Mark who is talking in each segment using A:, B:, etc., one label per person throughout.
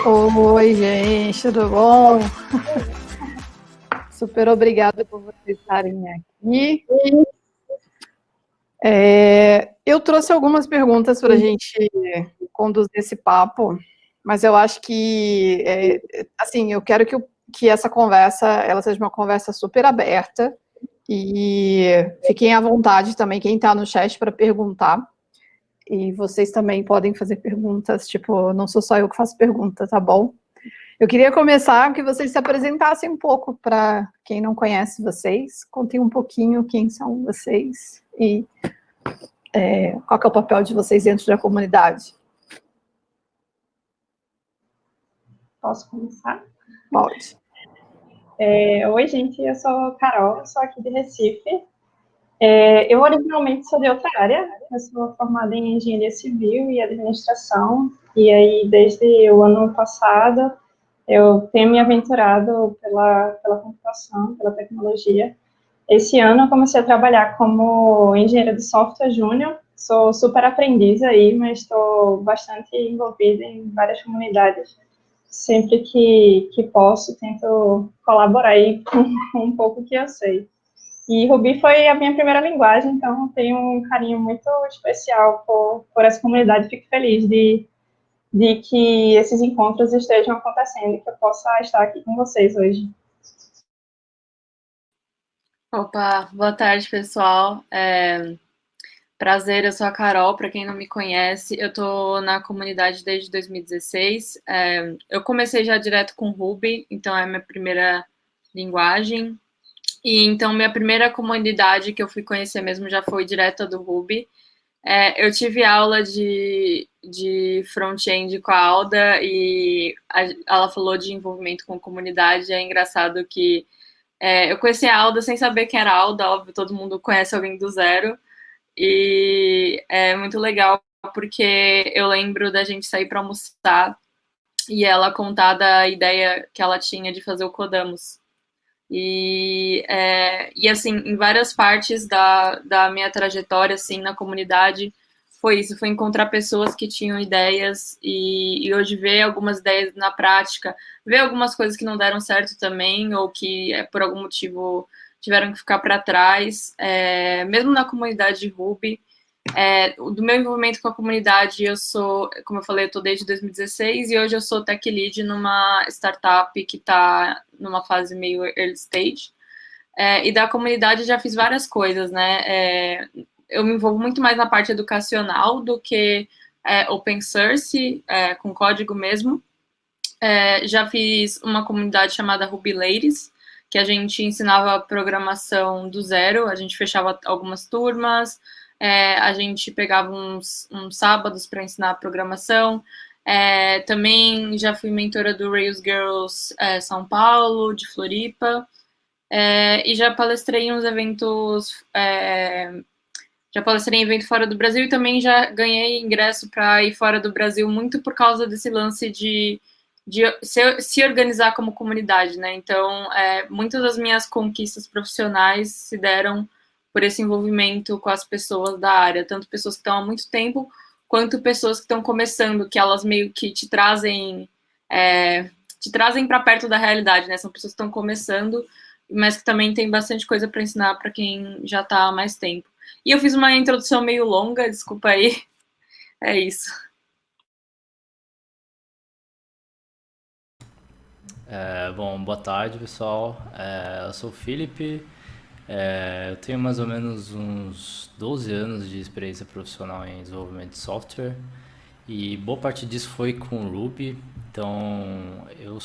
A: Oi, gente, tudo bom? Super obrigada por vocês estarem aqui. Eu trouxe algumas perguntas para a gente conduzir esse papo, mas eu acho que, assim, eu quero que essa conversa, ela seja uma conversa super aberta e fiquem à vontade também, quem está no chat, para perguntar. E vocês também podem fazer perguntas, tipo, não sou só eu que faço pergunta, tá bom? Eu queria começar que vocês se apresentassem um pouco para quem não conhece vocês, contem um pouquinho quem são vocês e qual que é o papel de vocês dentro da comunidade.
B: Posso começar?
A: Pode.
B: Oi, gente, eu sou a Carol, sou aqui de Recife. Eu originalmente sou de outra área, eu sou formada em Engenharia Civil e Administração, e aí desde o ano passado eu tenho me aventurado pela computação, pela tecnologia. Esse ano eu comecei a trabalhar como engenheira de software júnior, sou super aprendiz aí, mas estou bastante envolvida em várias comunidades. Sempre que posso, tento colaborar aí com um pouco que eu sei. E Ruby foi a minha primeira linguagem, então tenho um carinho muito especial por essa comunidade. Fico feliz de que esses encontros estejam acontecendo e que eu possa estar aqui com vocês hoje.
C: Opa, boa tarde, pessoal. Prazer, eu sou a Carol, para quem não me conhece, eu tô na comunidade desde 2016. Eu comecei já direto com Ruby, então é a minha primeira linguagem. E então minha primeira comunidade que eu fui conhecer mesmo já foi direto do Ruby. Eu tive aula de front-end com a Alda e ela falou de envolvimento com comunidade. É engraçado que eu conheci a Alda sem saber quem era a Alda, óbvio, todo mundo conhece alguém do zero. E é muito legal porque eu lembro da gente sair para almoçar e ela contar da ideia que ela tinha de fazer o Codamos. E assim, em várias partes da minha trajetória, assim, na comunidade, foi isso, foi encontrar pessoas que tinham ideias e hoje ver algumas ideias na prática, ver algumas coisas que não deram certo também, ou que por algum motivo tiveram que ficar para trás, mesmo na comunidade de Ruby. Do meu envolvimento com a comunidade, eu sou, como eu falei, eu estou desde 2016 e hoje eu sou tech lead numa startup que está numa fase meio early stage. E da comunidade já fiz várias coisas, né? Eu me envolvo muito mais na parte educacional do que open source, com código mesmo. Já fiz uma comunidade chamada Ruby Ladies, que a gente ensinava programação do zero, a gente fechava algumas turmas, a gente pegava uns sábados para ensinar programação. Também já fui mentora do Rails Girls São Paulo, de Floripa, e já palestrei em uns eventos, já palestrei em evento fora do Brasil e também já ganhei ingresso para ir fora do Brasil muito por causa desse lance de se organizar como comunidade, né? Então, muitas das minhas conquistas profissionais se deram por esse envolvimento com as pessoas da área, tanto pessoas que estão há muito tempo, quanto pessoas que estão começando, que elas meio que te trazem para perto da realidade, né? São pessoas que estão começando, mas que também tem bastante coisa para ensinar para quem já está há mais tempo. E eu fiz uma introdução meio longa, desculpa aí. É isso.
D: Bom, boa tarde, pessoal. Eu sou o Felipe. Eu tenho mais ou menos uns 12 anos de experiência profissional em desenvolvimento de software e boa parte disso foi com Ruby. Então, eu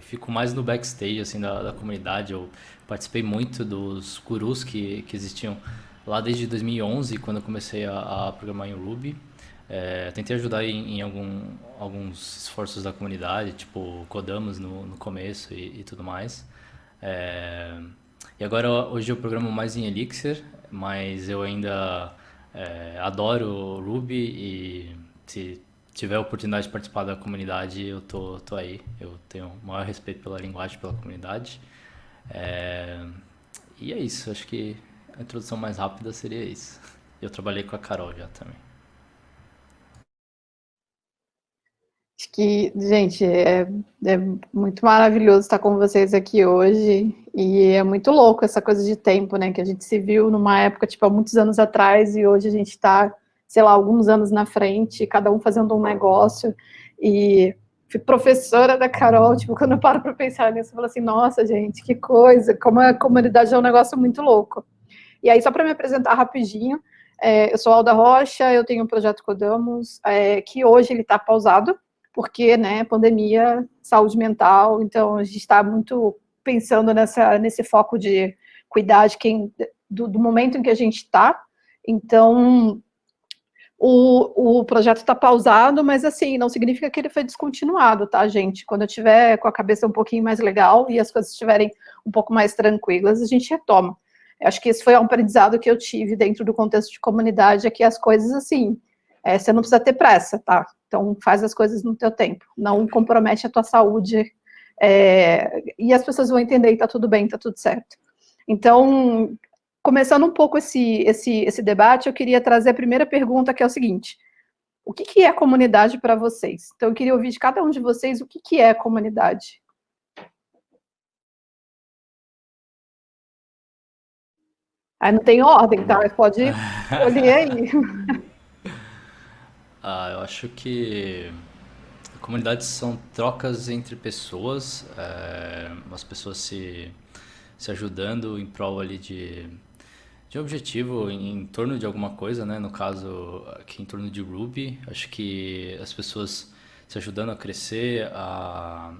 D: fico mais no backstage assim da comunidade. Eu participei muito dos gurus que existiam lá desde 2011, quando eu comecei a programar em Ruby. Tentei ajudar em alguns esforços da comunidade, tipo Codamos no começo e tudo mais. É, e agora hoje eu programo mais em Elixir, mas eu ainda adoro Ruby e se tiver a oportunidade de participar da comunidade, eu tô aí. Eu tenho o maior respeito pela linguagem, pela comunidade. É, e é isso, acho que a introdução mais rápida seria isso. Eu trabalhei com a Carol já também.
A: Acho que, gente, é muito maravilhoso estar com vocês aqui hoje, e é muito louco essa coisa de tempo, né, que a gente se viu numa época, tipo, há muitos anos atrás, e hoje a gente está, sei lá, alguns anos na frente, cada um fazendo um negócio, e fui professora da Carol, tipo, quando eu paro para pensar nisso, eu falo assim, nossa, gente, que coisa, como a comunidade é um negócio muito louco. E aí, só para me apresentar rapidinho, eu sou Alda Rocha, eu tenho um projeto Codamos, que hoje ele está pausado, porque, né, pandemia, saúde mental, então a gente está muito pensando nesse foco de cuidar de do momento em que a gente está. Então, o projeto está pausado, mas assim, não significa que ele foi descontinuado, tá, gente? Quando eu tiver com a cabeça um pouquinho mais legal e as coisas estiverem um pouco mais tranquilas, a gente retoma. Eu acho que esse foi um aprendizado que eu tive dentro do contexto de comunidade, é que as coisas, assim, você não precisa ter pressa, tá? Então, faz as coisas no teu tempo, não compromete a tua saúde, e as pessoas vão entender e tá tudo bem, tá tudo certo. Então, começando um pouco esse debate, eu queria trazer a primeira pergunta, que é o seguinte: o que é comunidade para vocês? Então, eu queria ouvir de cada um de vocês o que é comunidade. Aí não tem ordem, tá? Pode escolher aí.
D: Eu acho que comunidades são trocas entre pessoas, as pessoas se ajudando em prol ali de um objetivo em torno de alguma coisa, né? No caso aqui em torno de Ruby, acho que as pessoas se ajudando a crescer, a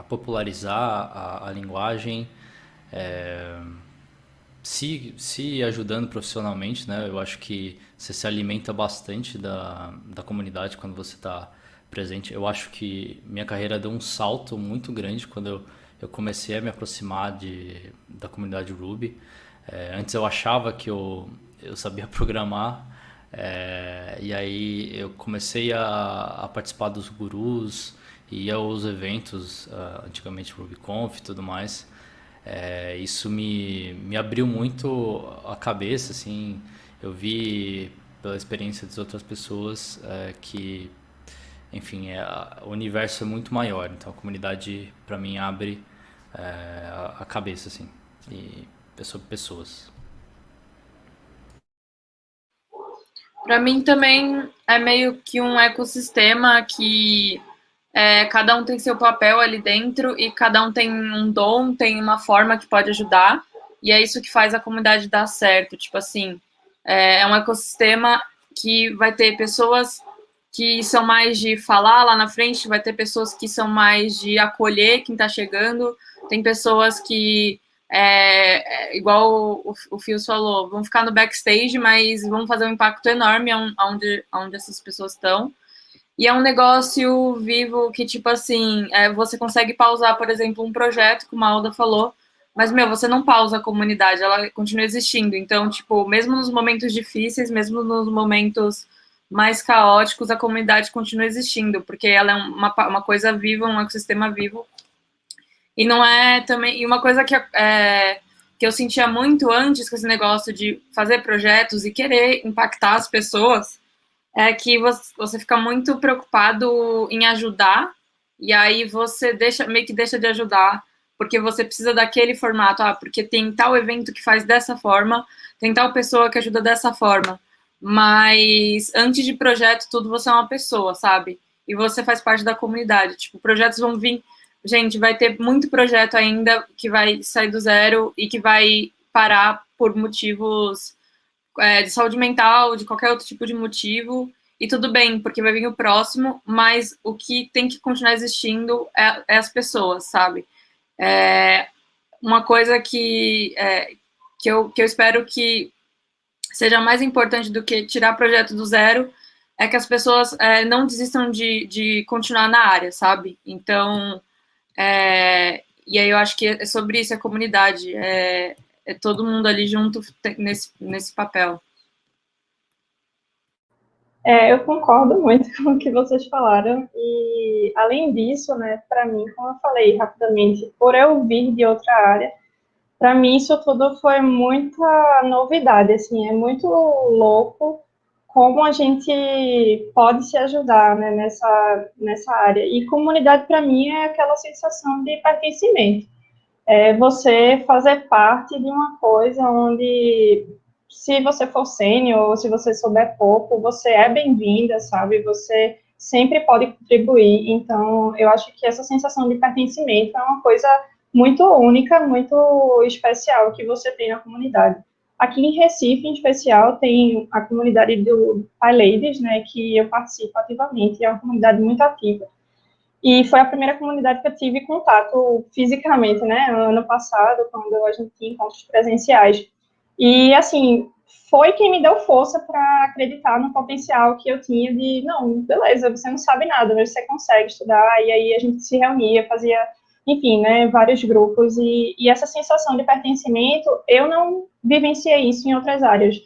D: popularizar a linguagem, se ajudando profissionalmente, né? Eu acho que você se alimenta bastante da comunidade quando você está presente. Eu acho que minha carreira deu um salto muito grande quando eu comecei a me aproximar da comunidade Ruby. Antes eu achava que eu sabia programar, e aí eu comecei a participar dos gurus, ia aos eventos, antigamente RubyConf e tudo mais. Isso me abriu muito a cabeça, assim. Eu vi pela experiência das outras pessoas que, enfim, o universo é muito maior. Então a comunidade para mim abre a cabeça, assim, e é sobre pessoas.
C: Para mim também é meio que um ecossistema que cada um tem seu papel ali dentro e cada um tem um dom, tem uma forma que pode ajudar, e é isso que faz a comunidade dar certo. Tipo assim, é um ecossistema que vai ter pessoas que são mais de falar lá na frente, vai ter pessoas que são mais de acolher quem está chegando, tem pessoas que, igual o Fios falou, vão ficar no backstage, mas vão fazer um impacto enorme onde essas pessoas estão. E é um negócio vivo que, tipo assim, você consegue pausar, por exemplo, um projeto, como a Alda falou, mas, você não pausa a comunidade, ela continua existindo. Então, tipo, mesmo nos momentos difíceis, mesmo nos momentos mais caóticos, a comunidade continua existindo, porque ela é uma coisa viva, um ecossistema vivo. E não é também... E uma coisa que eu sentia muito antes com esse negócio de fazer projetos e querer impactar as pessoas, é que você fica muito preocupado em ajudar, e aí você meio que deixa de ajudar, porque você precisa daquele formato, porque tem tal evento que faz dessa forma, tem tal pessoa que ajuda dessa forma. Mas antes de projeto, tudo você é uma pessoa, sabe? E você faz parte da comunidade. Tipo, projetos vão vir... Gente, vai ter muito projeto ainda que vai sair do zero e que vai parar por motivos de saúde mental, de qualquer outro tipo de motivo, e tudo bem, porque vai vir o próximo, mas o que tem que continuar existindo é as pessoas, sabe? Uma coisa que eu espero que seja mais importante do que tirar projeto do zero é que as pessoas não desistam de continuar na área, sabe? Então, e aí eu acho que é sobre isso a comunidade, é todo mundo ali junto nesse papel.
B: Eu concordo muito com o que vocês falaram, e além disso, né, para mim, como eu falei rapidamente, por eu vir de outra área, para mim isso tudo foi muita novidade, assim, é muito louco como a gente pode se ajudar, né, nessa área. E comunidade, para mim, é aquela sensação de pertencimento. É você fazer parte de uma coisa onde, se você for sênior ou se você souber pouco, você é bem-vinda, sabe? Você sempre pode contribuir. Então, eu acho que essa sensação de pertencimento é uma coisa muito única, muito especial que você tem na comunidade. Aqui em Recife, em especial, tem a comunidade do PyLadies, né, que eu participo ativamente, é uma comunidade muito ativa. E foi a primeira comunidade que eu tive contato fisicamente, né, ano passado, quando a gente tinha encontros presenciais. E, assim, foi quem me deu força para acreditar no potencial que eu tinha de, não, beleza, você não sabe nada, mas você consegue estudar. E aí a gente se reunia, fazia, enfim, né, vários grupos. E essa sensação de pertencimento, eu não vivenciei isso em outras áreas.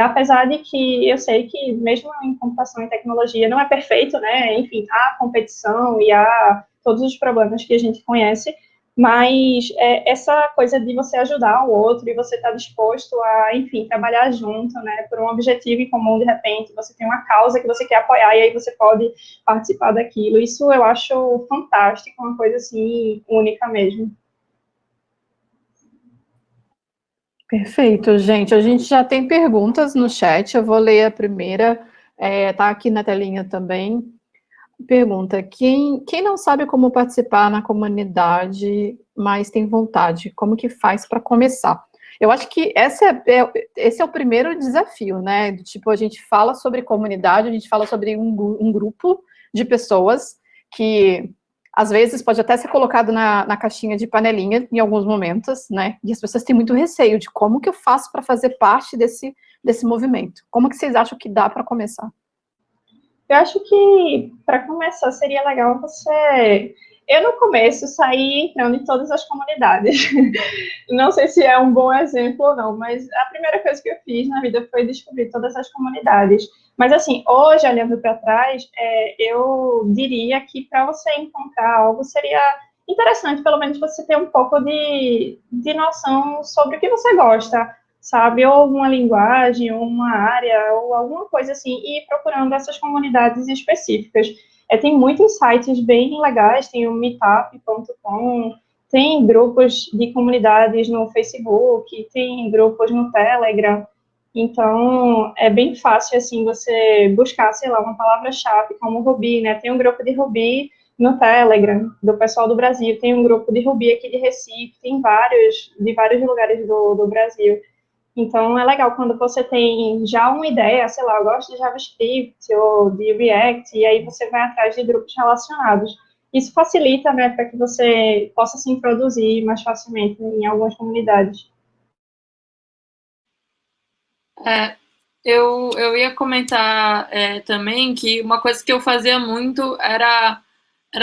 B: Apesar de que eu sei que, mesmo em computação e tecnologia, não é perfeito, né? Enfim, há competição e há todos os problemas que a gente conhece, mas essa coisa de você ajudar o outro e você estar disposto a, enfim, trabalhar junto, né? Por um objetivo em comum, de repente, você tem uma causa que você quer apoiar e aí você pode participar daquilo. Isso eu acho fantástico, uma coisa, assim, única mesmo.
A: Perfeito, gente. A gente já tem perguntas no chat, eu vou ler a primeira, tá aqui na telinha também. Pergunta: quem não sabe como participar na comunidade, mas tem vontade, como que faz para começar? Eu acho que esse é o primeiro desafio, né? Tipo, a gente fala sobre comunidade, a gente fala sobre um grupo de pessoas que às vezes pode até ser colocado na caixinha de panelinha em alguns momentos, né? E as pessoas têm muito receio de como que eu faço para fazer parte desse movimento. Como que vocês acham que dá para começar?
B: Eu acho que, para começar, seria legal você... Eu, no começo, saí entrando em todas as comunidades. Não sei se é um bom exemplo ou não, mas a primeira coisa que eu fiz na vida foi descobrir todas as comunidades. Mas, assim, hoje, olhando para trás, eu diria que, para você encontrar algo, seria interessante, pelo menos, você ter um pouco de noção sobre o que você gosta, sabe? Ou uma linguagem, ou uma área, ou alguma coisa assim, e ir procurando essas comunidades específicas. Tem muitos sites bem legais, tem o meetup.com, tem grupos de comunidades no Facebook, tem grupos no Telegram. Então, é bem fácil, assim, você buscar, sei lá, uma palavra-chave, como Ruby, né? Tem um grupo de Ruby no Telegram, do pessoal do Brasil, tem um grupo de Ruby aqui de Recife, tem vários, de vários lugares do Brasil. Então, é legal quando você tem já uma ideia, sei lá, eu gosto de JavaScript ou de React, e aí você vai atrás de grupos relacionados. Isso facilita, né, para que você possa se introduzir mais facilmente em algumas comunidades.
C: Eu ia comentar também que uma coisa que eu fazia muito era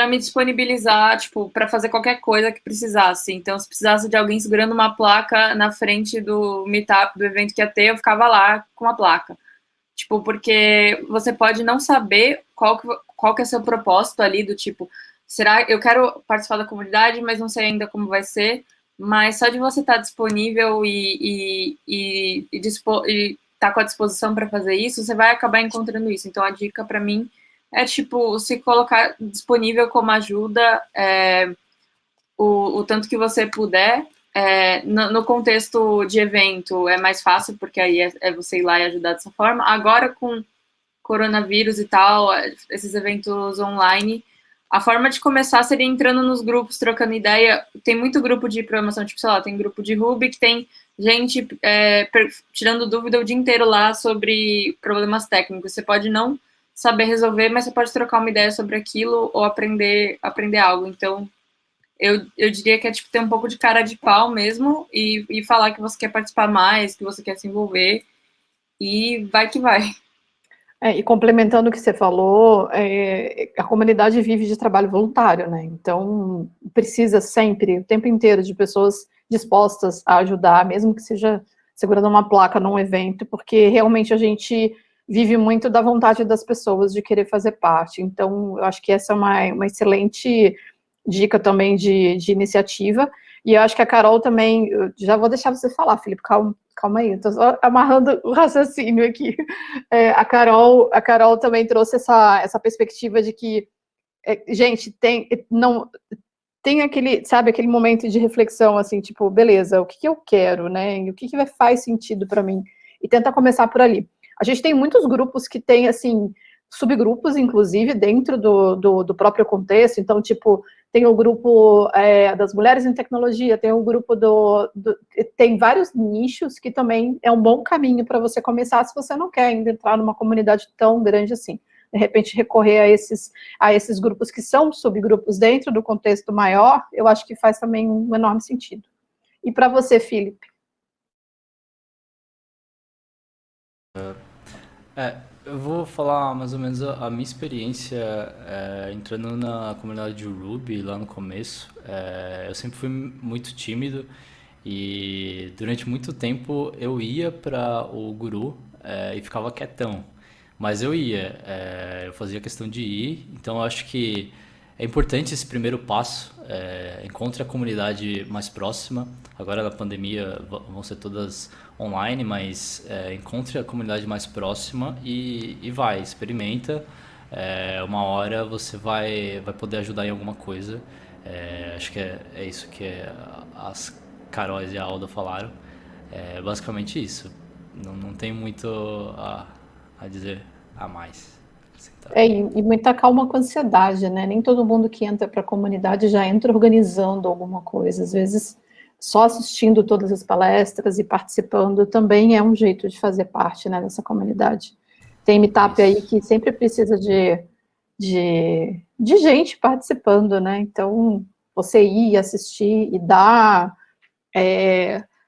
C: me disponibilizar, tipo, para fazer qualquer coisa que precisasse. Então, se precisasse de alguém segurando uma placa na frente do meetup, do evento que ia ter, eu ficava lá com a placa. Tipo, porque você pode não saber qual que é seu propósito ali, do tipo, será eu quero participar da comunidade, mas não sei ainda como vai ser, mas só de você estar disponível e estar com a disposição para fazer isso, você vai acabar encontrando isso. Então, a dica para mim é, tipo, se colocar disponível como ajuda o tanto que você puder. No contexto de evento é mais fácil, porque aí é você ir lá e ajudar dessa forma. Agora, com coronavírus e tal, esses eventos online, a forma de começar seria entrando nos grupos, trocando ideia. Tem muito grupo de programação, tipo, sei lá, tem grupo de Ruby que tem gente tirando dúvida o dia inteiro lá sobre problemas técnicos. Você pode não saber resolver, mas você pode trocar uma ideia sobre aquilo ou aprender algo. Então, eu diria que é tipo ter um pouco de cara de pau mesmo e falar que você quer participar mais, que você quer se envolver e vai que vai.
A: E complementando o que você falou, a comunidade vive de trabalho voluntário, né? Então, precisa sempre, o tempo inteiro, de pessoas dispostas a ajudar, mesmo que seja segurando uma placa num evento, porque realmente a gente vive muito da vontade das pessoas de querer fazer parte. Então, eu acho que essa é uma excelente dica também de iniciativa. E eu acho que a Carol também, eu já vou deixar você falar, Felipe, calma aí, estou só amarrando o raciocínio aqui. A Carol também trouxe essa perspectiva de que, gente, tem aquele, sabe, aquele momento de reflexão, assim, tipo, beleza, o que eu quero, né? E o que faz sentido para mim? E tentar começar por ali. A gente tem muitos grupos que têm, assim, subgrupos, inclusive, dentro do próprio contexto. Então, tipo, tem o grupo das mulheres em tecnologia, tem o grupo tem vários nichos que também é um bom caminho para você começar, se você não quer ainda entrar numa comunidade tão grande assim. De repente, recorrer a esses grupos que são subgrupos dentro do contexto maior, eu acho que faz também um enorme sentido. E para você, Felipe?
D: Eu vou falar mais ou menos a minha experiência entrando na comunidade de Ruby lá no começo. Eu sempre fui muito tímido e durante muito tempo eu ia para o Guru e ficava quietão. Mas eu ia, eu fazia questão de ir, então eu acho que é importante esse primeiro passo, encontre a comunidade mais próxima. Agora na pandemia vão ser todas online, mas encontre a comunidade mais próxima e vai, experimenta. Uma hora você vai poder ajudar em alguma coisa. Acho que é isso que as Caróis e a Alda falaram. É basicamente isso. Não tem muito a dizer a mais.
A: E muita calma com ansiedade, né? Nem todo mundo que entra para a comunidade já entra organizando alguma coisa. Às vezes, só assistindo todas as palestras e participando também é um jeito de fazer parte, né, dessa comunidade. Tem meetup aí que sempre precisa de gente participando, né? Então, você ir assistir e dar...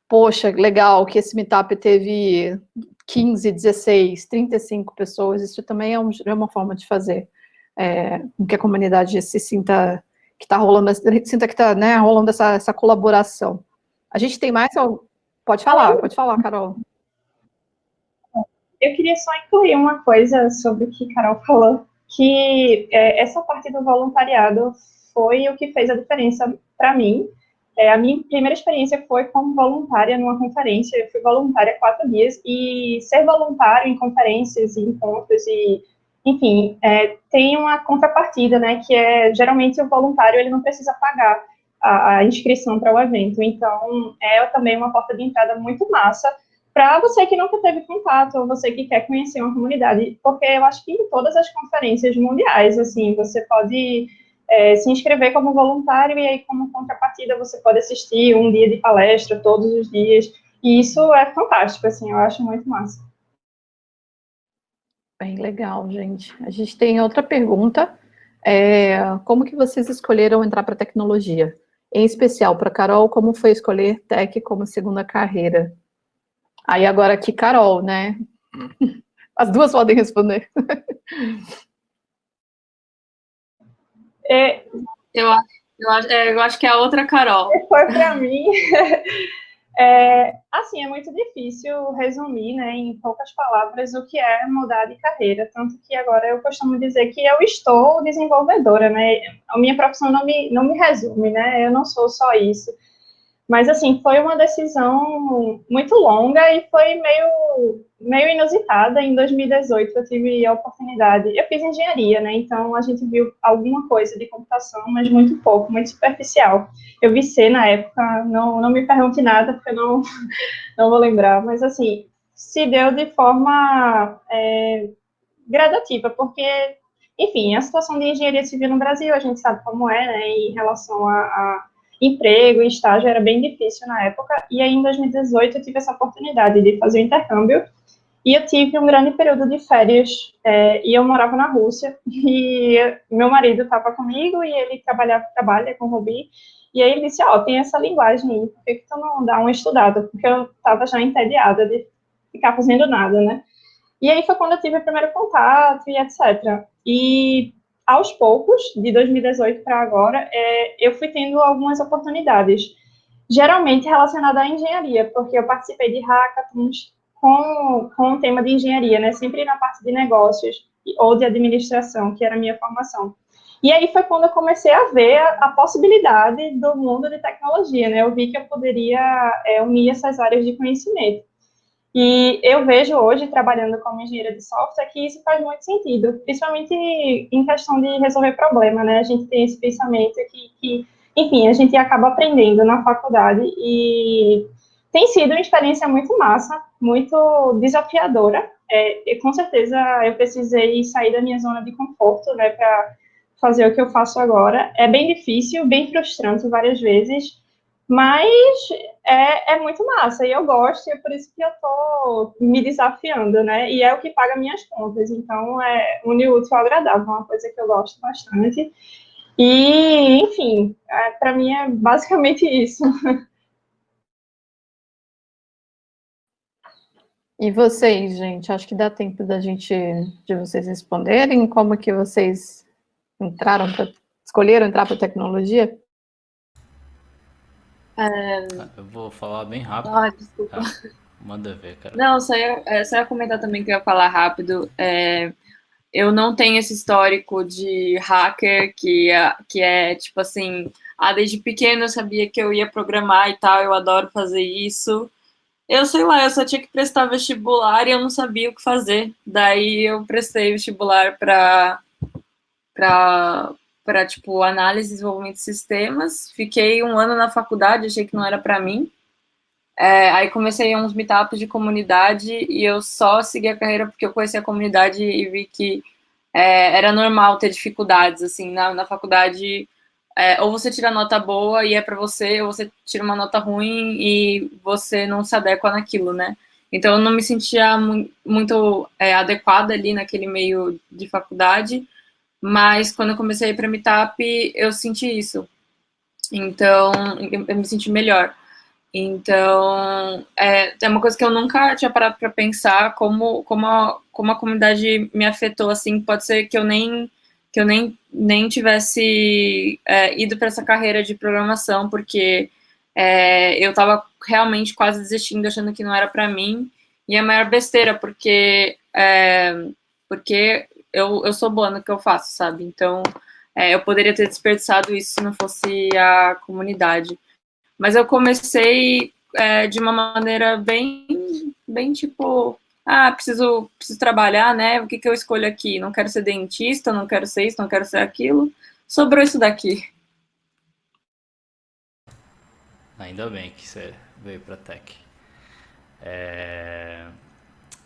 A: poxa, legal que esse meetup teve 15, 16, 35 pessoas, isso também é uma forma de fazer com que a comunidade se sinta que está rolando, sinta que está, né, rolando essa colaboração. A gente tem mais... Pode falar, Carol.
B: Eu queria só incluir uma coisa sobre o que a Carol falou, que essa parte do voluntariado foi o que fez a diferença para mim. A minha primeira experiência foi como voluntária numa conferência. Eu fui voluntária 4 dias, e ser voluntário em conferências e encontros, enfim, tem uma contrapartida, né, que geralmente o voluntário ele não precisa pagar a inscrição para o evento. Então, é também uma porta de entrada muito massa para você que nunca teve contato, ou você que quer conhecer uma comunidade, porque eu acho que em todas as conferências mundiais, assim, você pode se inscrever como voluntário, e aí, como contrapartida, você pode assistir um dia de palestra todos os dias, e isso é fantástico, assim, eu acho muito massa.
A: Bem legal, gente. A gente tem outra pergunta. Como que vocês escolheram entrar para tecnologia? Em especial para Carol, como foi escolher tech como segunda carreira? Aí agora aqui, Carol, né? As duas podem responder.
C: Eu acho que é a outra Carol.
B: Foi para mim. Assim, é muito difícil resumir, né, em poucas palavras, o que é mudar de carreira, tanto que agora eu costumo dizer que eu estou desenvolvedora, né, a minha profissão não me resume, né, eu não sou só isso. Mas, assim, foi uma decisão muito longa e foi meio inusitada. Em 2018, eu tive a oportunidade... Eu fiz engenharia, né? Então, a gente viu alguma coisa de computação, mas muito pouco, muito superficial. Eu vi C na época, não me pergunte nada, porque eu não vou lembrar. Mas, assim, se deu de forma gradativa, porque, enfim, a situação de engenharia civil no Brasil, a gente sabe como é, né? Em relação a emprego e estágio era bem difícil na época, e aí em 2018 eu tive essa oportunidade de fazer o intercâmbio, e eu tive um grande período de férias, e eu morava na Rússia, e meu marido estava comigo, e ele trabalha com Ruby, e aí ele disse, tem essa linguagem aí, por que tu não dá uma estudada? Porque eu estava já entediada de ficar fazendo nada, né? E aí foi quando eu tive o primeiro contato e etc. E aos poucos, de 2018 para agora, eu fui tendo algumas oportunidades, geralmente relacionadas à engenharia, porque eu participei de hackathons com o tema de engenharia, né? Sempre na parte de negócios ou de administração, que era a minha formação. E aí foi quando eu comecei a ver a possibilidade do mundo de tecnologia, né? Eu vi que eu poderia unir essas áreas de conhecimento. E eu vejo hoje, trabalhando como engenheira de software, que isso faz muito sentido, principalmente em questão de resolver problema, né? A gente tem esse pensamento enfim, a gente acaba aprendendo na faculdade e tem sido uma experiência muito massa, muito desafiadora. E com certeza eu precisei sair da minha zona de conforto, né, para fazer o que eu faço agora. É bem difícil, bem frustrante várias vezes, mas é muito massa, e eu gosto, e é por isso que eu tô me desafiando, né? E é o que paga minhas contas, então une o útil ao agradável, uma coisa que eu gosto bastante. E, enfim, para mim é basicamente isso.
A: E vocês, gente? Acho que dá tempo de vocês responderem como que vocês escolheram entrar para tecnologia?
D: Eu vou falar bem rápido.
C: Desculpa.
D: Manda ver, cara.
C: Não, só ia comentar também que eu ia falar rápido. Eu não tenho esse histórico de hacker que é tipo assim, desde pequeno eu sabia que eu ia programar e tal, eu adoro fazer isso. Eu sei lá, eu só tinha que prestar vestibular e eu não sabia o que fazer. Daí eu prestei vestibular para tipo análise e desenvolvimento de sistemas. Fiquei um ano na faculdade, achei que não era para mim. Aí comecei uns meetups de comunidade e eu só segui a carreira porque eu conheci a comunidade e vi que era normal ter dificuldades, assim, na faculdade, ou você tira nota boa e é para você, ou você tira uma nota ruim e você não se adequa naquilo, né? Então eu não me sentia muito adequada ali naquele meio de faculdade, mas quando eu comecei a ir para meetup, eu senti isso. Então, eu me senti melhor. Então, é uma coisa que eu nunca tinha parado para pensar como a comunidade me afetou, assim, pode ser que eu nem tivesse ido para essa carreira de programação, porque eu estava realmente quase desistindo, achando que não era para mim, e é a maior besteira, porque eu sou boa no que eu faço, sabe? Então, eu poderia ter desperdiçado isso se não fosse a comunidade. Mas eu comecei de uma maneira bem tipo, preciso trabalhar, né? O que eu escolho aqui? Não quero ser dentista, não quero ser isso, não quero ser aquilo. Sobrou isso daqui.
D: Ainda bem que você veio pra tech.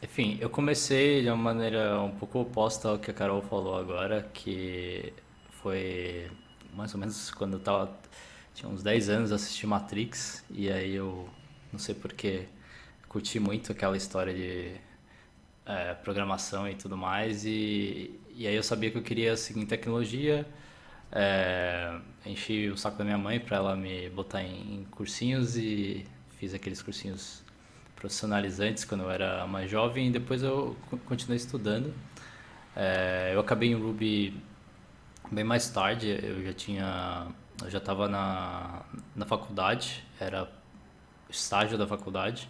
D: Enfim, eu comecei de uma maneira um pouco oposta ao que a Carol falou agora, que foi mais ou menos quando tinha uns 10 anos, eu assisti Matrix, e aí eu, não sei porquê, curti muito aquela história de programação e tudo mais, e aí eu sabia que eu queria seguir em tecnologia, enchi o saco da minha mãe para ela me botar em cursinhos e fiz aqueles cursinhos profissionalizantes quando eu era mais jovem e depois eu continuei estudando. Eu acabei em Ruby bem mais tarde, eu já estava na faculdade, era estágio da faculdade.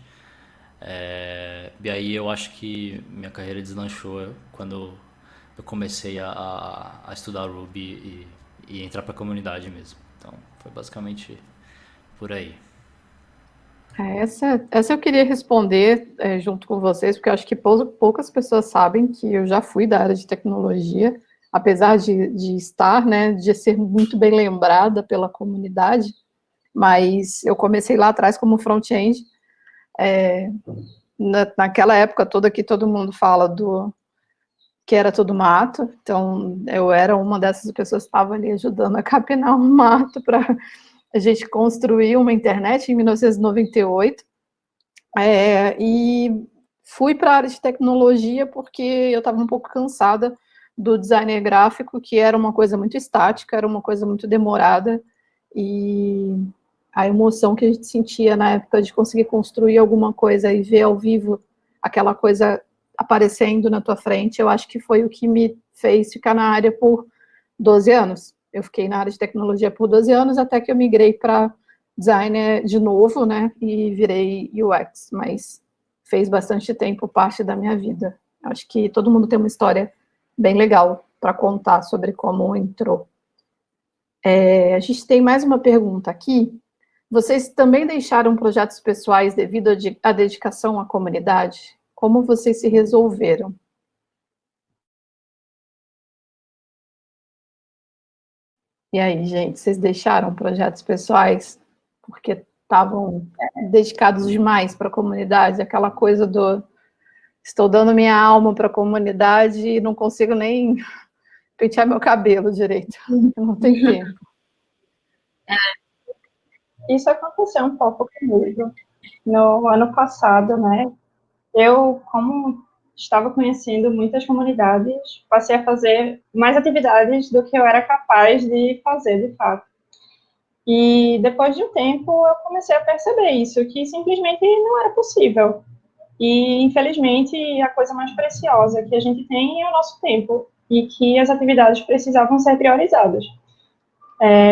D: E aí eu acho que minha carreira deslanchou quando eu comecei a estudar Ruby e entrar para a comunidade mesmo. Então foi basicamente por aí.
A: Essa eu queria responder junto com vocês, porque eu acho que poucas pessoas sabem que eu já fui da área de tecnologia, apesar de estar, né, de ser muito bem lembrada pela comunidade, mas eu comecei lá atrás como front-end, naquela época toda que todo mundo fala que era tudo mato, então eu era uma dessas pessoas que estava ali ajudando a capinar um mato para a gente construir uma internet em 1998, e fui para a área de tecnologia porque eu estava um pouco cansada do designer gráfico, que era uma coisa muito estática, era uma coisa muito demorada, e a emoção que a gente sentia na época de conseguir construir alguma coisa e ver ao vivo aquela coisa aparecendo na tua frente, eu acho que foi o que me fez ficar na área por 12 anos. Eu fiquei na área de tecnologia por 12 anos, até que eu migrei para designer de novo, né, e virei UX, mas fez bastante tempo parte da minha vida. Acho que todo mundo tem uma história bem legal para contar sobre como entrou. A gente tem mais uma pergunta aqui. Vocês também deixaram projetos pessoais devido à dedicação à comunidade? Como vocês se resolveram? E aí, gente, vocês deixaram projetos pessoais porque estavam dedicados demais para a comunidade? Aquela coisa do estou dando minha alma para a comunidade e não consigo nem pentear meu cabelo direito. Não tem tempo.
B: Isso aconteceu um pouco comigo no ano passado, né? Eu, como estava conhecendo muitas comunidades, passei a fazer mais atividades do que eu era capaz de fazer, de fato. E depois de um tempo, eu comecei a perceber isso, que simplesmente não era possível. E, infelizmente, a coisa mais preciosa que a gente tem é o nosso tempo, e que as atividades precisavam ser priorizadas.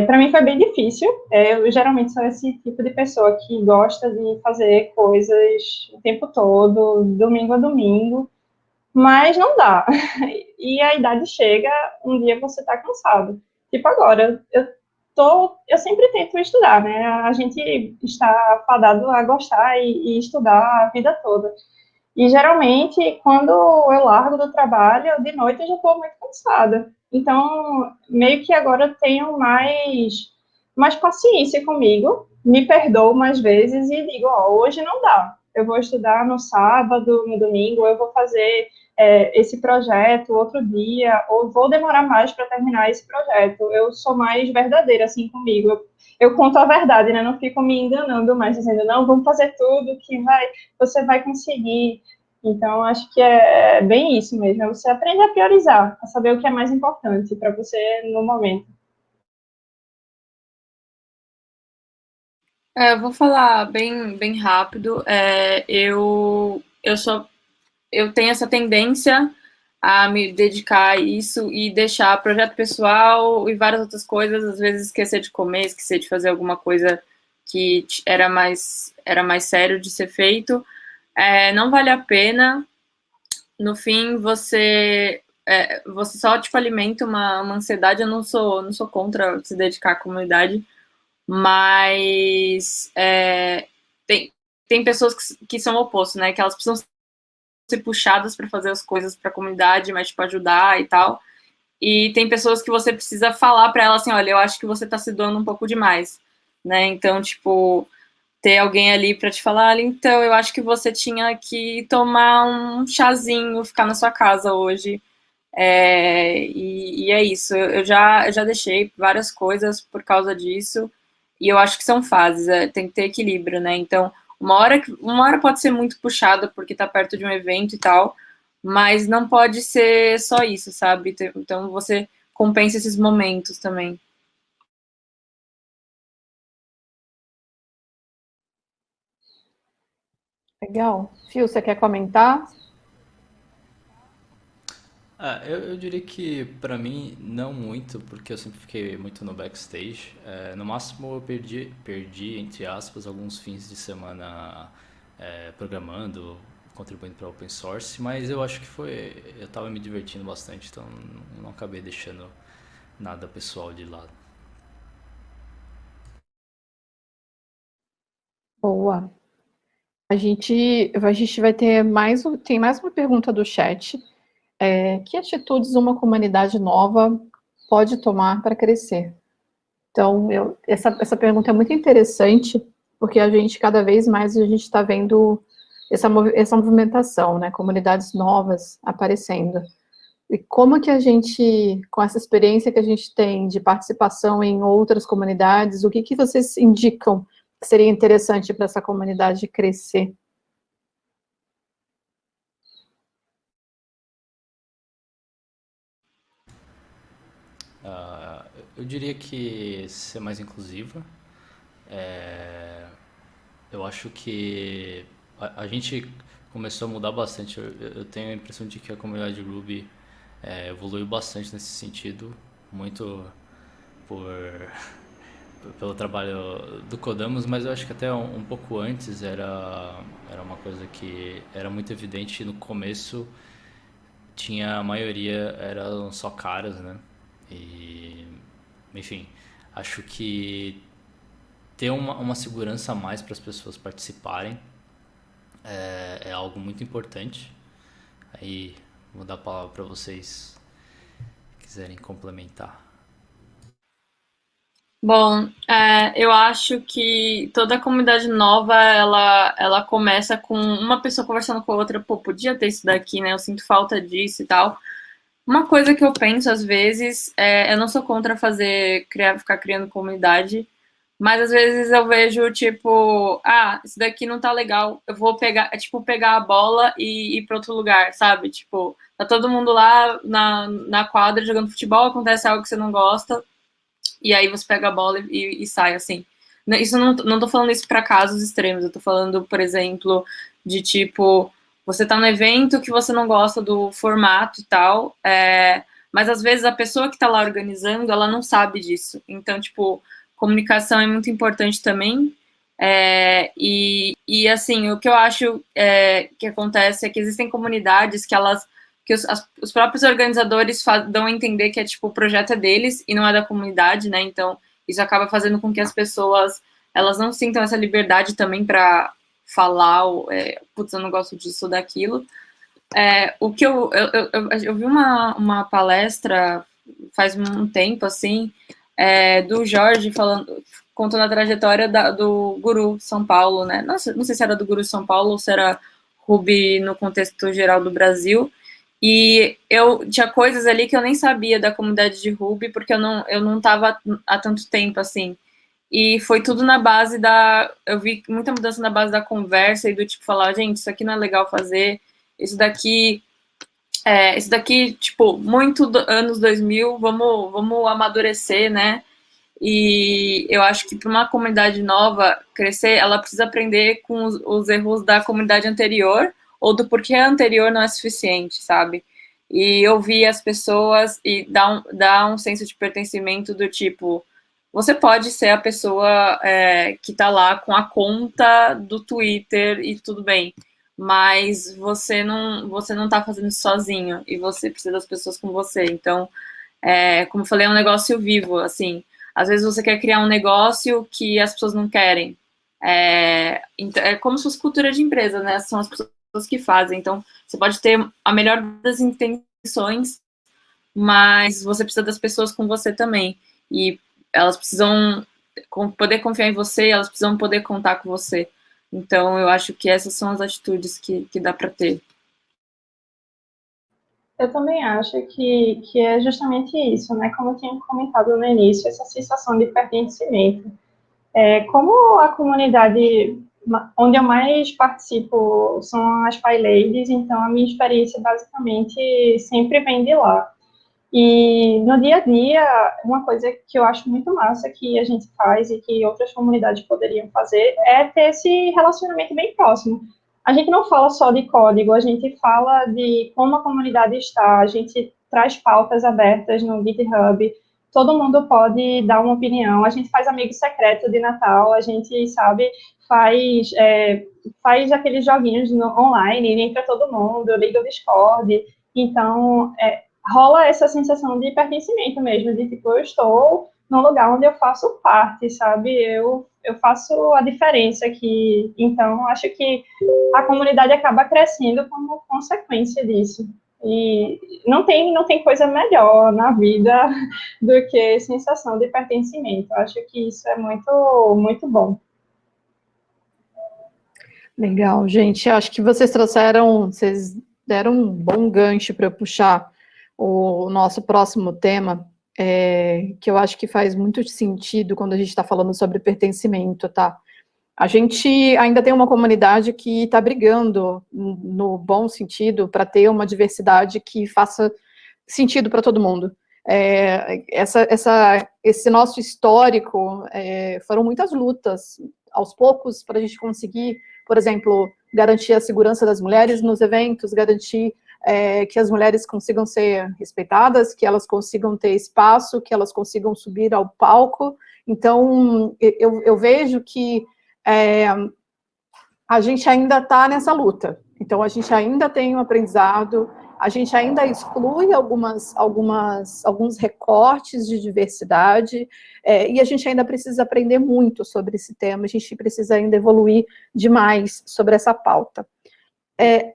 B: Para mim foi bem difícil. Eu geralmente sou esse tipo de pessoa que gosta de fazer coisas o tempo todo, domingo a domingo, mas não dá. E a idade chega, um dia você está cansado. Tipo agora, eu sempre tento estudar, né? A gente está fadado a gostar e estudar a vida toda. E geralmente, quando eu largo do trabalho, de noite eu já estou muito cansada. Então, meio que agora eu tenho mais paciência comigo, me perdoo mais vezes e digo, ó, hoje não dá. Eu vou estudar no sábado, no domingo, eu vou fazer esse projeto outro dia, ou vou demorar mais para terminar esse projeto. Eu sou mais verdadeira assim comigo. Eu conto a verdade, né? Não fico me enganando mais, dizendo, não, vamos fazer tudo que você vai conseguir. Então, acho que é bem isso mesmo, é você aprender a priorizar, a saber o que é mais importante para você no momento.
C: Eu vou falar bem rápido. Eu tenho essa tendência a me dedicar a isso e deixar projeto pessoal e várias outras coisas, às vezes esquecer de comer, esquecer de fazer alguma coisa que era mais sério de ser feito. Não vale a pena. No fim, você só tipo alimenta uma ansiedade. Eu não sou contra se dedicar à comunidade, mas tem pessoas que são opostos, né? Que elas precisam ser puxadas para fazer as coisas para a comunidade, mas tipo ajudar e tal. E tem pessoas que você precisa falar para elas assim, olha, eu acho que você está se doando um pouco demais, né? Então, tipo, ter alguém ali para te falar, olha, então eu acho que você tinha que tomar um chazinho, ficar na sua casa hoje. E é isso. Eu já deixei várias coisas por causa disso. E eu acho que são fases. Tem que ter equilíbrio, né? Então, uma hora pode ser muito puxada porque tá perto de um evento e tal, mas não pode ser só isso, sabe? Então você compensa esses momentos também.
A: Legal. Fio, você quer comentar?
D: Eu diria que pra mim não muito, porque eu sempre fiquei muito no backstage. No máximo eu perdi, entre aspas, alguns fins de semana programando, contribuindo para open source, mas eu acho que eu tava me divertindo bastante, então não acabei deixando nada pessoal de lado.
A: Boa. A gente vai ter tem mais uma pergunta do chat. Que atitudes uma comunidade nova pode tomar para crescer? Então, essa pergunta é muito interessante, porque cada vez mais, a gente está vendo essa movimentação, né? Comunidades novas aparecendo. E como que a gente, com essa experiência que a gente tem de participação em outras comunidades, o que vocês indicam que seria interessante para essa comunidade crescer?
D: Eu diria que ser mais inclusiva. É, eu acho que a gente começou a mudar bastante. Eu tenho a impressão de que a comunidade Ruby evoluiu bastante nesse sentido, muito por, pelo trabalho do Codamos, mas eu acho que até um pouco antes era uma coisa que era muito evidente no começo. a maioria eram só caras, né? E, enfim, acho que ter uma segurança a mais para as pessoas participarem é algo muito importante. Aí vou dar a palavra para vocês que quiserem complementar.
C: Bom, eu acho que toda comunidade nova, ela começa com uma pessoa conversando com a outra, pô, podia ter isso daqui, né? Eu sinto falta disso e tal. Uma coisa que eu penso às vezes, eu não sou contra ficar criando comunidade, mas às vezes eu vejo, tipo, isso daqui não tá legal, eu vou pegar, tipo, pegar a bola e ir pra outro lugar, sabe? Tipo, tá todo mundo lá na quadra jogando futebol, acontece algo que você não gosta, e aí você pega a bola e sai, assim. Isso não tô falando isso pra casos extremos, eu tô falando, por exemplo, de tipo, você tá no evento que você não gosta do formato e tal, mas às vezes a pessoa que tá lá organizando, ela não sabe disso. Então, tipo, comunicação é muito importante também. E assim, o que eu acho que acontece é que existem comunidades que os próprios organizadores dão a entender que tipo, o projeto é deles e não é da comunidade, né? Então, isso acaba fazendo com que as pessoas elas não sintam essa liberdade também para falar, putz, eu não gosto disso ou daquilo. O que eu vi uma palestra faz um tempo, assim, do Jorge contando a trajetória do Guru São Paulo, né? Não sei se era do Guru São Paulo ou se era Ruby no contexto geral do Brasil. E eu tinha coisas ali que eu nem sabia da comunidade de Ruby, porque eu não estava há tanto tempo, assim. E foi tudo na base eu vi muita mudança na base da conversa e do tipo falar, gente, isso aqui não é legal fazer, isso daqui, tipo, anos 2000, vamos amadurecer, né? E eu acho que para uma comunidade nova crescer, ela precisa aprender com os erros da comunidade anterior ou do porquê a anterior não é suficiente, sabe? E ouvir as pessoas e dar um senso de pertencimento do tipo, você pode ser a pessoa que tá lá com a conta do Twitter e tudo bem, mas você não tá fazendo isso sozinho e você precisa das pessoas com você. Então, como eu falei, é um negócio vivo, assim. Às vezes você quer criar um negócio que as pessoas não querem. É como se fosse cultura de empresa, né? São as pessoas que fazem. Então, você pode ter a melhor das intenções, mas você precisa das pessoas com você também. E elas precisam poder confiar em você, elas precisam poder contar com você. Então, eu acho que essas são as atitudes que dá para ter.
B: Eu também acho que é justamente isso, né? Como eu tinha comentado no início, essa sensação de pertencimento. Como a comunidade onde eu mais participo são as PyLadies, então a minha experiência basicamente sempre vem de lá. E no dia a dia, uma coisa que eu acho muito massa que a gente faz e que outras comunidades poderiam fazer é ter esse relacionamento bem próximo. A gente não fala só de código, a gente fala de como a comunidade está, a gente traz pautas abertas no GitHub, todo mundo pode dar uma opinião, a gente faz amigo secreto de Natal, a gente, sabe, faz aqueles joguinhos online, entra todo mundo, liga o Discord, então, rola essa sensação de pertencimento mesmo, de tipo, eu estou num lugar onde eu faço parte, sabe? Eu faço a diferença aqui. Então, acho que a comunidade acaba crescendo como consequência disso. E não tem coisa melhor na vida do que sensação de pertencimento. Acho que isso é muito, muito bom.
A: Legal, gente. Acho que vocês deram um bom gancho para eu puxar o nosso próximo tema, que eu acho que faz muito sentido quando a gente está falando sobre pertencimento, tá? A gente ainda tem uma comunidade que está brigando, no bom sentido, para ter uma diversidade que faça sentido para todo mundo. Esse nosso histórico foram muitas lutas, aos poucos, para a gente conseguir, por exemplo, garantir a segurança das mulheres nos eventos, garantir que as mulheres consigam ser respeitadas, que elas consigam ter espaço, que elas consigam subir ao palco. Então, eu vejo que a gente ainda está nessa luta. Então, a gente ainda tem um aprendizado a gente ainda exclui alguns recortes de diversidade, e a gente ainda precisa aprender muito sobre esse tema, a gente precisa ainda evoluir demais sobre essa pauta.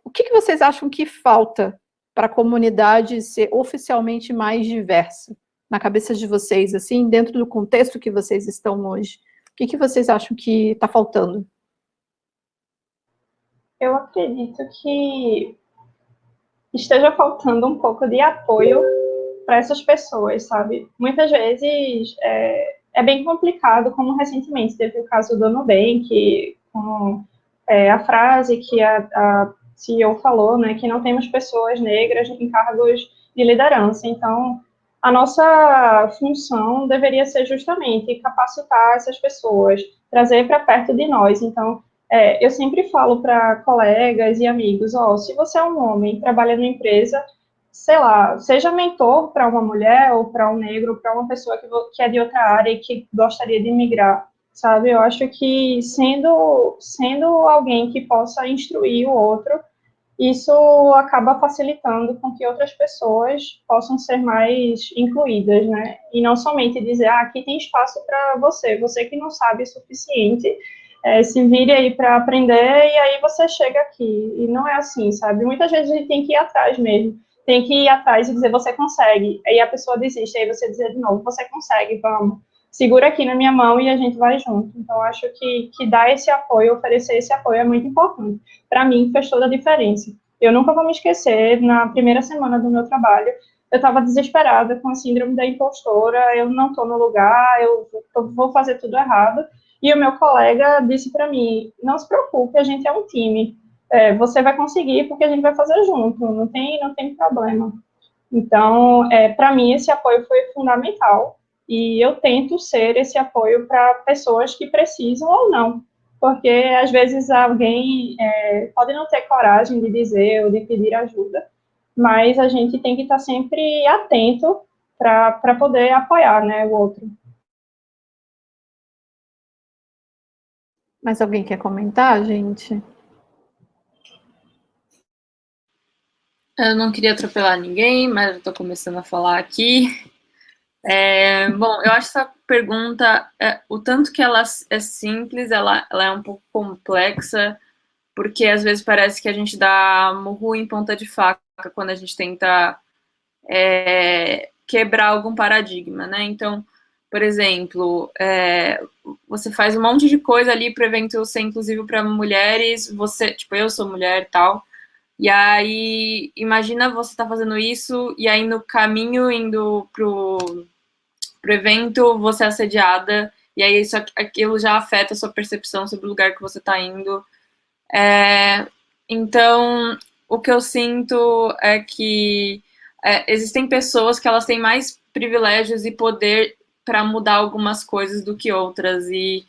A: O que vocês acham que falta para a comunidade ser oficialmente mais diversa? Na cabeça de vocês, assim, dentro do contexto que vocês estão hoje, o que vocês acham que está faltando?
B: Eu acredito que esteja faltando um pouco de apoio para essas pessoas, sabe? Muitas vezes é bem complicado, como recentemente teve o caso do Nubank, com a frase que a CEO falou, né, que não temos pessoas negras em cargos de liderança. Então, a nossa função deveria ser justamente capacitar essas pessoas, trazer para perto de nós. Então, eu sempre falo para colegas e amigos, se você é um homem, trabalha numa empresa, sei lá, seja mentor para uma mulher ou para um negro, para uma pessoa que é de outra área e que gostaria de migrar, sabe? Eu acho que sendo alguém que possa instruir o outro, isso acaba facilitando com que outras pessoas possam ser mais incluídas, né? E não somente dizer, aqui tem espaço para você, você que não sabe o suficiente, se vire aí para aprender e aí você chega aqui. E não é assim, sabe? Muitas vezes a gente tem que ir atrás mesmo, tem que ir atrás e dizer, você consegue. Aí a pessoa desiste, aí você dizer de novo, você consegue, vamos. Segura aqui na minha mão e a gente vai junto. Então, acho que dar esse apoio, oferecer esse apoio é muito importante. Para mim, fez toda a diferença. Eu nunca vou me esquecer, na primeira semana do meu trabalho, eu estava desesperada com a síndrome da impostora, eu não estou no lugar, eu vou fazer tudo errado. E o meu colega disse para mim, não se preocupe, a gente é um time. Você vai conseguir porque a gente vai fazer junto, não tem problema. Então, para mim, esse apoio foi fundamental. E eu tento ser esse apoio para pessoas que precisam ou não, porque às vezes alguém pode não ter coragem de dizer ou de pedir ajuda, mas a gente tem que estar sempre atento para poder apoiar, né, o outro.
A: Mais alguém quer comentar, gente?
C: Eu não queria atropelar ninguém, mas eu estou começando a falar aqui. Bom, eu acho essa pergunta, o tanto que ela é simples, ela é um pouco complexa, porque às vezes parece que a gente dá murro em ponta de faca quando a gente tenta quebrar algum paradigma, né? Então, por exemplo, você faz um monte de coisa ali para o evento ser inclusivo para mulheres, tipo, eu sou mulher e tal, e aí, imagina você tá fazendo isso, e aí no caminho indo pro evento, você é assediada, e aí aquilo já afeta a sua percepção sobre o lugar que você tá indo. Então, o que eu sinto é que existem pessoas que elas têm mais privilégios e poder para mudar algumas coisas do que outras, e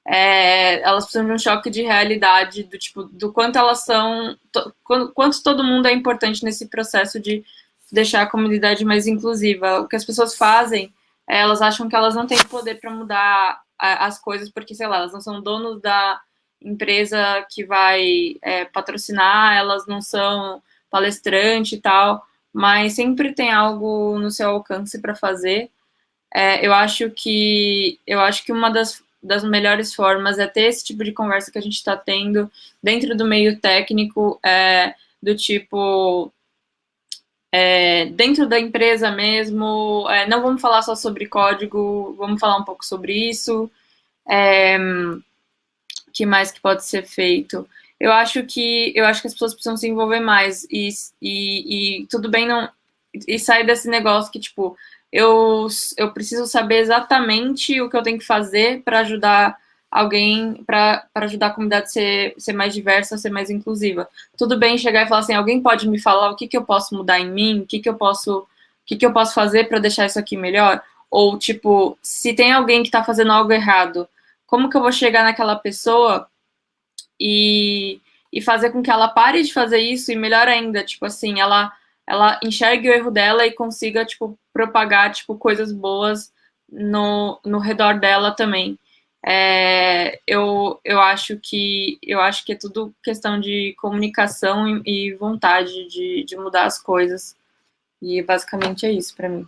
C: elas precisam de um choque de realidade do tipo do quanto elas são, quanto todo mundo é importante nesse processo de deixar a comunidade mais inclusiva. O que as pessoas fazem, elas acham que elas não têm poder para mudar as coisas porque, sei lá, elas não são donos da empresa que vai patrocinar, elas não são palestrante e tal, mas sempre tem algo no seu alcance para fazer. Eu acho que uma das melhores formas é ter esse tipo de conversa que a gente está tendo dentro do meio técnico, do tipo, dentro da empresa mesmo, não vamos falar só sobre código, vamos falar um pouco sobre isso, o que mais que pode ser feito? Eu acho que as pessoas precisam se envolver mais e tudo bem não e sair desse negócio que tipo eu preciso saber exatamente o que eu tenho que fazer para ajudar alguém, para ajudar a comunidade a ser mais diversa, a ser mais inclusiva. Tudo bem chegar e falar assim, alguém pode me falar o que eu posso mudar em mim, o que eu posso fazer para deixar isso aqui melhor? Ou tipo, se tem alguém que está fazendo algo errado, como que eu vou chegar naquela pessoa e fazer com que ela pare de fazer isso e melhor ainda, tipo assim, ela enxergue o erro dela e consiga, tipo, propagar, tipo, coisas boas no redor dela também. Eu acho que é tudo questão de comunicação e vontade de mudar as coisas. E basicamente é isso para mim.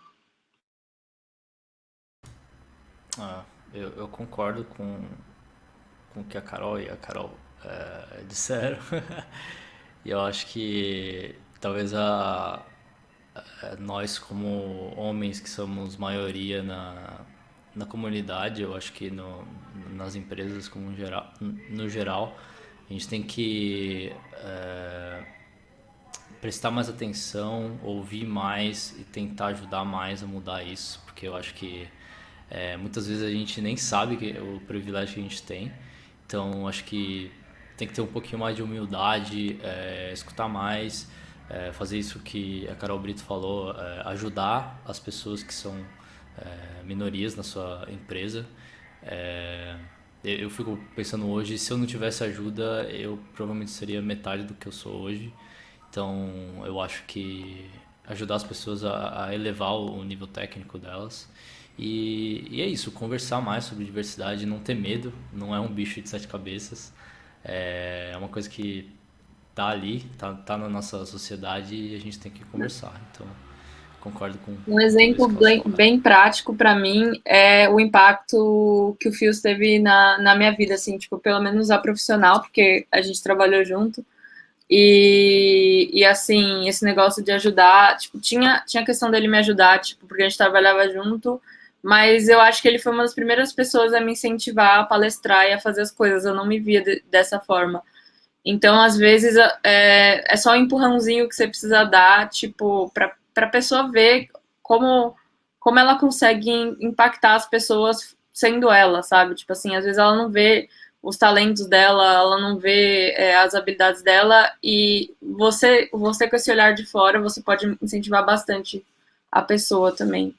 D: Eu concordo com o que a Carol e a Carol disseram. E eu acho que talvez nós, como homens que somos maioria na comunidade, eu acho que nas empresas como geral, no geral, a gente tem que prestar mais atenção, ouvir mais e tentar ajudar mais a mudar isso, porque eu acho que muitas vezes a gente nem sabe o privilégio que a gente tem. Então acho que tem que ter um pouquinho mais de humildade, escutar mais, fazer isso que a Carol Brito falou, ajudar as pessoas que são minorias na sua empresa. Eu fico pensando hoje, se eu não tivesse ajuda, eu provavelmente seria metade do que eu sou hoje. Então eu acho que ajudar as pessoas a elevar o nível técnico delas. E é isso, conversar mais sobre diversidade, não ter medo, não é um bicho de sete cabeças, é uma coisa que tá ali, tá na nossa sociedade e a gente tem que conversar. Então, concordo com
C: Um
D: tudo
C: exemplo
D: isso que elas
C: bem prático para mim é o impacto que o Fios teve na minha vida, assim, tipo, pelo menos a profissional, porque a gente trabalhou junto. E assim, esse negócio de ajudar, tipo, tinha a questão dele me ajudar, tipo, porque a gente trabalhava junto, mas eu acho que ele foi uma das primeiras pessoas a me incentivar a palestrar e a fazer as coisas. Eu não me via dessa forma. Então, às vezes, é só um empurrãozinho que você precisa dar, tipo, para a pessoa ver como ela consegue impactar as pessoas sendo ela, sabe? Tipo assim, às vezes ela não vê os talentos dela, ela não vê as habilidades dela, e você com esse olhar de fora, você pode incentivar bastante a pessoa também.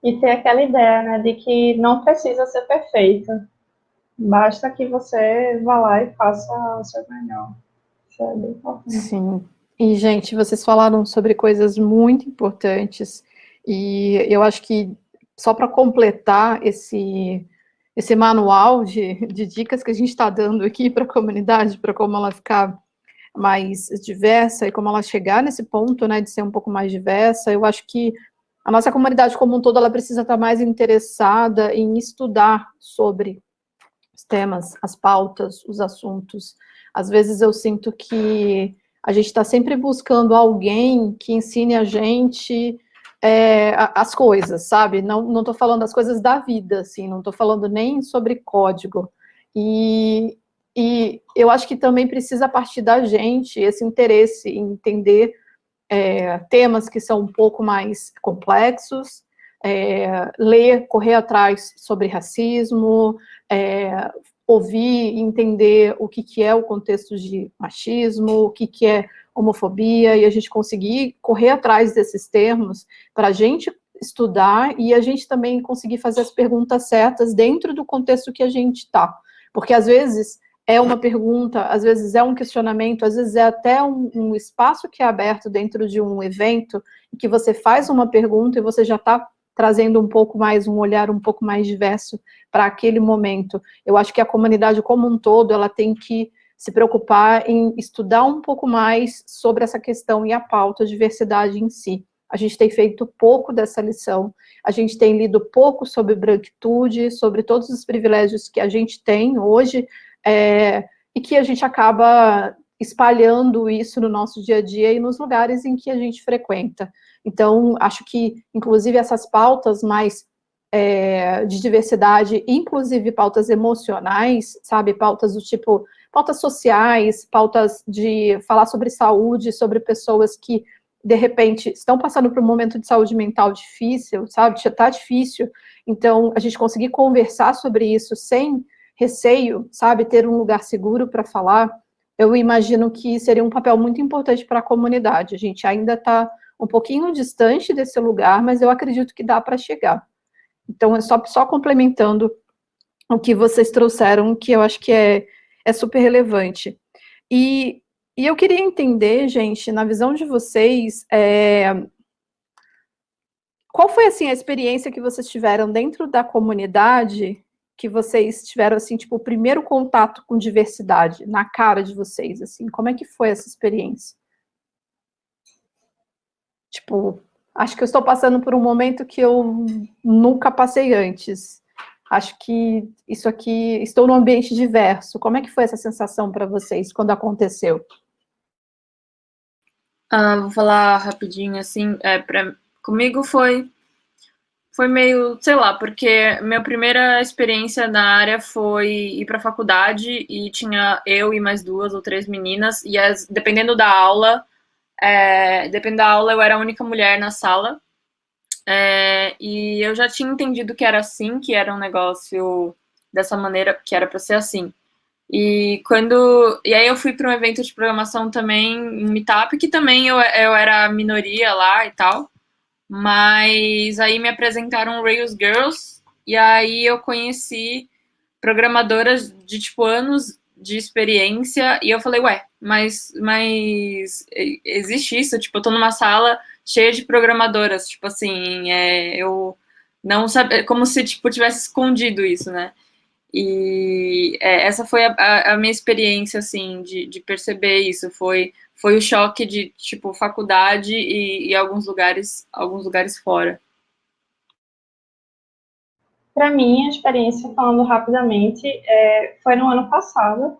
B: E ter aquela ideia, né, de que não precisa ser perfeito. Basta que você vá lá e faça o seu melhor. Isso é bem importante.
A: Sim. E, gente, vocês falaram sobre coisas muito importantes, e eu acho que, só para completar esse manual de dicas que a gente está dando aqui para a comunidade, para como ela ficar mais diversa e como ela chegar nesse ponto, né, de ser um pouco mais diversa, eu acho que a nossa comunidade como um todo, ela precisa estar mais interessada em estudar sobre os temas, as pautas, os assuntos. Às vezes eu sinto que a gente está sempre buscando alguém que ensine a gente as coisas, sabe? Não estou falando das coisas da vida, assim, não estou falando nem sobre código. E eu acho que também precisa partir da gente esse interesse em entender temas que são um pouco mais complexos, ler, correr atrás sobre racismo, ouvir, entender o que é o contexto de machismo, o que é homofobia, e a gente conseguir correr atrás desses termos para a gente estudar e a gente também conseguir fazer as perguntas certas dentro do contexto que a gente está. Porque, às vezes, é uma pergunta, às vezes é um questionamento, às vezes é até um espaço que é aberto dentro de um evento, em que você faz uma pergunta e você já está trazendo um pouco mais, um olhar um pouco mais diverso para aquele momento. Eu acho que a comunidade como um todo, ela tem que se preocupar em estudar um pouco mais sobre essa questão e a pauta de diversidade em si. A gente tem feito pouco dessa lição, a gente tem lido pouco sobre branquitude, sobre todos os privilégios que a gente tem hoje, e que a gente acaba espalhando isso no nosso dia a dia e nos lugares em que a gente frequenta. Então, acho que, inclusive, essas pautas mais de diversidade, inclusive pautas emocionais, sabe, pautas do tipo, pautas sociais, pautas de falar sobre saúde, sobre pessoas que, de repente, estão passando por um momento de saúde mental difícil, sabe, está difícil, então, a gente conseguir conversar sobre isso sem receio, sabe, ter um lugar seguro para falar, eu imagino que seria um papel muito importante para a comunidade. A gente ainda está um pouquinho distante desse lugar, mas eu acredito que dá para chegar. Então, é só complementando o que vocês trouxeram, que eu acho que é super relevante. E eu queria entender, gente, na visão de vocês, qual foi, assim, a experiência que vocês tiveram dentro da comunidade, que vocês tiveram, assim, tipo, o primeiro contato com diversidade, na cara de vocês, assim? Como é que foi essa experiência? Tipo, acho que eu estou passando por um momento que eu nunca passei antes. Acho que isso aqui, estou num ambiente diverso. Como é que foi essa sensação para vocês quando aconteceu?
C: Vou falar rapidinho, assim, comigo foi meio, sei lá, porque minha primeira experiência na área foi ir para a faculdade e tinha eu e mais 2 ou 3 meninas, e dependendo da aula, eu era a única mulher na sala, e eu já tinha entendido que era assim, que era um negócio dessa maneira, que era para ser assim. E aí eu fui para um evento de programação também, em Meetup, que também eu era minoria lá e tal, mas aí me apresentaram Rails Girls, e aí eu conheci programadoras de, tipo, anos de experiência, e eu falei, ué, mas existe isso? Tipo, eu tô numa sala cheia de programadoras, tipo assim, eu não sabia, como se, tipo, tivesse escondido isso, né? E essa foi a minha experiência, assim, de perceber isso. Foi o choque de, tipo, faculdade e alguns lugares fora.
B: Para mim, a experiência, falando rapidamente, foi no ano passado.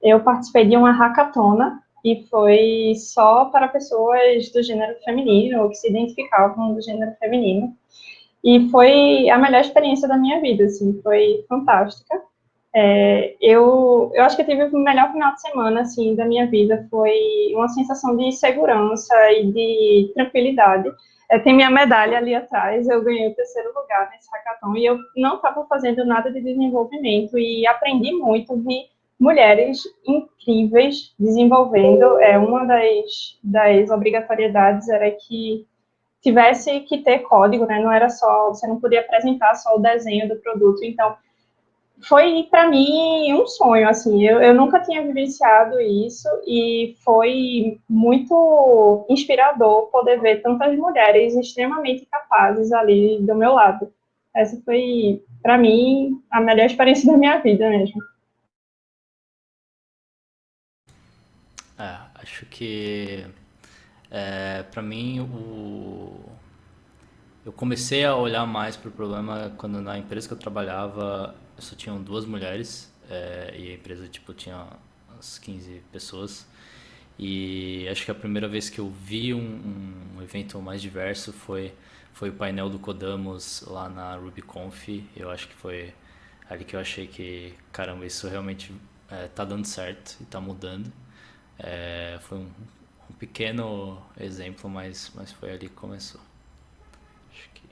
B: Eu participei de uma hackathona e foi só para pessoas do gênero feminino ou que se identificavam do gênero feminino. E foi a melhor experiência da minha vida, assim, foi fantástica. Eu acho que eu tive o melhor final de semana, assim, da minha vida. Foi uma sensação de segurança e de tranquilidade. Tem minha medalha ali atrás, eu ganhei o 3º lugar nesse hackathon e eu não estava fazendo nada de desenvolvimento e aprendi muito de mulheres incríveis desenvolvendo. Uma das obrigatoriedades era que tivesse que ter código, né? Não era só, você não podia apresentar só o desenho do produto. Então, foi para mim um sonho, assim, eu nunca tinha vivenciado isso e foi muito inspirador poder ver tantas mulheres extremamente capazes ali do meu lado. Essa foi, para mim, a melhor experiência da minha vida mesmo.
D: Acho que para mim eu comecei a olhar mais para o problema quando na empresa que eu trabalhava só tinham 2 mulheres, e a empresa tipo tinha umas 15 pessoas, e acho que a primeira vez que eu vi um evento mais diverso foi o painel do Codamos lá na RubyConf. Eu acho que foi ali que eu achei que, caramba, isso realmente tá dando certo e tá mudando. Foi um pequeno exemplo, mas foi ali que começou. Acho que...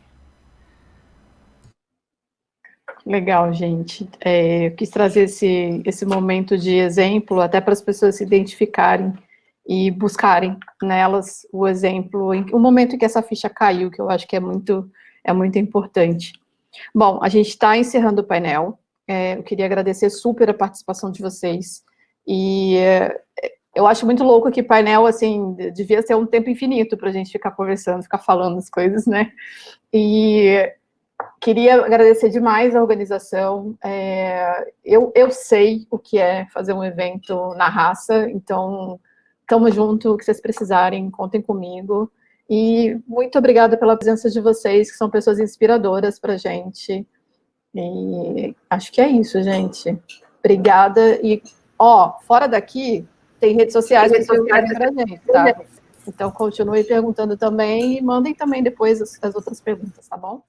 A: Legal, gente. Eu quis trazer esse momento de exemplo até para as pessoas se identificarem e buscarem nelas o exemplo, o momento em que essa ficha caiu, que eu acho que é muito importante. Bom, a gente está encerrando o painel. Eu queria agradecer super a participação de vocês. E eu acho muito louco que painel, assim, devia ser um tempo infinito para a gente ficar conversando, ficar falando as coisas, né? E queria agradecer demais a organização. Eu sei o que é fazer um evento na raça, então, estamos juntos, o que vocês precisarem, contem comigo. E muito obrigada pela presença de vocês, que são pessoas inspiradoras para a gente. E acho que é isso, gente. Obrigada. E, fora daqui, tem redes sociais para perguntarem para a gente, tá? Então, continue perguntando também e mandem também depois as outras perguntas, tá bom?